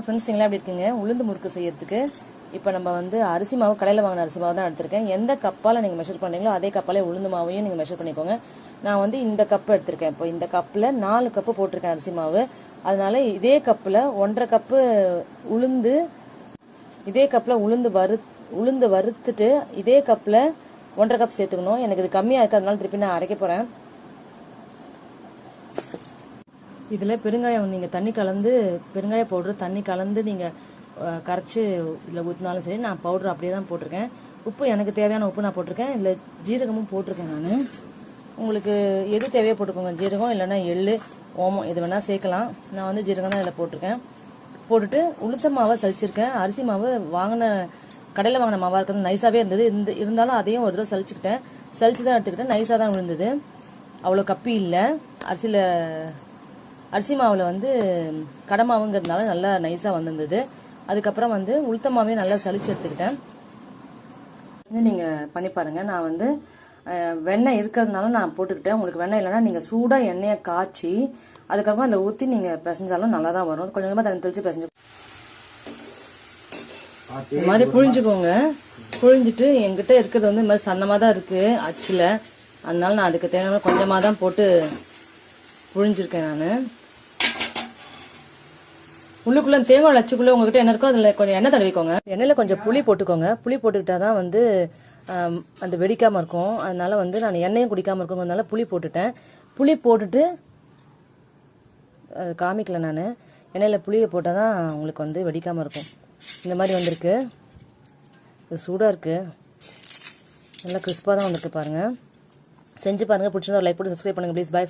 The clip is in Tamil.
ஃப்ரெண்ட்ஸ், நீங்களா எப்படி இருக்கீங்க? உளுந்து முறுக்கு செய்யறதுக்கு இப்போ நம்ம வந்து அரிசி மாவு, கடையில் வாங்கின அரிசி மாவு தான் எடுத்திருக்கேன். எந்த கப்பால் நீங்கள் மெஷர் பண்ணுறீங்களோ அதே கப்பாலே உளுந்து மாவையும் நீங்கள் மெஷர் பண்ணிக்கோங்க. நான் வந்து இந்த கப்பு எடுத்திருக்கேன். இப்போ இந்த கப்பில் 4 கப்பு போட்டிருக்கேன் அரிசி மாவு. அதனால இதே கப்பில் 1.5 கப்பு உளுந்து, இதே கப்பில் உளுந்து வறுத்துட்டு இதே கப்பில் 1.5 கப் சேர்த்துக்கணும். எனக்கு இது கம்மியாக இருக்குது, அதனால திருப்பி நான் அரைக்க போகிறேன். இதில் பெருங்காயம் நீங்கள் தண்ணி கலந்து, பெருங்காய பவுடர் தண்ணி கலந்து நீங்கள் கரைச்சி இதில் ஊற்றினாலும் சரி. நான் பவுடர் அப்படியே தான் போட்டிருக்கேன். உப்பு எனக்கு தேவையான உப்பு நான் போட்டிருக்கேன். இதில் ஜீரகமும் போட்டிருக்கேன். நான் உங்களுக்கு எது தேவையோ போட்டுக்கோங்க. ஜீரகம் இல்லைன்னா எள்ளு, ஓமம் எது வேணால் சேர்க்கலாம். நான் வந்து ஜீரகம் தான் இதில் போட்டிருக்கேன். போட்டுட்டு உளுத்த மாவை சலிச்சிருக்கேன். அரிசி மாவு கடையில் வாங்கின மாவாக இருக்கிறது நைஸாகவே இருந்தது. இருந்தாலும் அதையும் ஒரு தடவை சலிச்சுக்கிட்டேன். சலிச்சு தான் எடுத்துக்கிட்டேன். நைஸாக தான் விழுந்தது, அவ்வளோ கப்பி இல்லை. அரிசி மாவில் வந்து கடை மாவுங்கிறதுனால நல்லா நைஸாக வந்திருந்தது. அதுக்கப்புறம் வந்து உளுத்த மாவையும் நல்லா சலிச்சு எடுத்துக்கிட்டேன். நீங்கள் பண்ணி பாருங்கள். நான் வந்து வெண்ணெய் இருக்கிறதுனால நான் போட்டுக்கிட்டேன். உங்களுக்கு வெண்ணெய் இல்லைன்னா நீங்கள் சூடாக எண்ணெயை காய்ச்சி அதுக்கப்புறம் அதில் ஊற்றி நீங்கள் பிசைஞ்சாலும் நல்லா தான் வரும். கொஞ்சம் கொஞ்சமாக தண்ணி தெளிச்சு பிசைஞ்சு இந்த மாதிரி புழிஞ்சுக்கோங்க. புழிஞ்சிட்டு என்கிட்ட இருக்கிறது வந்து இந்த மாதிரி சன்னமாக தான் இருக்குது அச்சில். அதனால நான் அதுக்கு தேவையான கொஞ்சமாக தான் போட்டு புழிஞ்சிருக்கேன். நான் உள்ளுக்குள்ள தேங்காய் லட்சுக்குள்ள உங்ககிட்ட என்ன இருக்கோ அதில் கொஞ்சம் எண்ணெய் தடவிக்கோங்க. எண்ணெயில் கொஞ்சம் புளி போட்டுக்கோங்க. புளி போட்டுக்கிட்டா தான் வந்து அந்த வெடிக்காமல் இருக்கும். அதனால வந்து நான் எண்ணெயும் குடிக்காமல் இருக்குங்கிறதுனால புளி போட்டுட்டேன். புளி போட்டுட்டு அது காமிக்கல. நான் எண்ணெயில் புளியை போட்டால் தான் உங்களுக்கு வந்து வெடிக்காமல் இருக்கும். இந்த மாதிரி வந்திருக்கு. இது சூடாக இருக்குது, நல்லா கிறிஸ்பாக தான் வந்திருக்கு. பாருங்கள், செஞ்சு பாருங்கள். பிடிச்சிருந்தா ஒரு லைக் போட்டு சப்ஸ்கிரைப் பண்ணுங்கள் ப்ளீஸ். பை.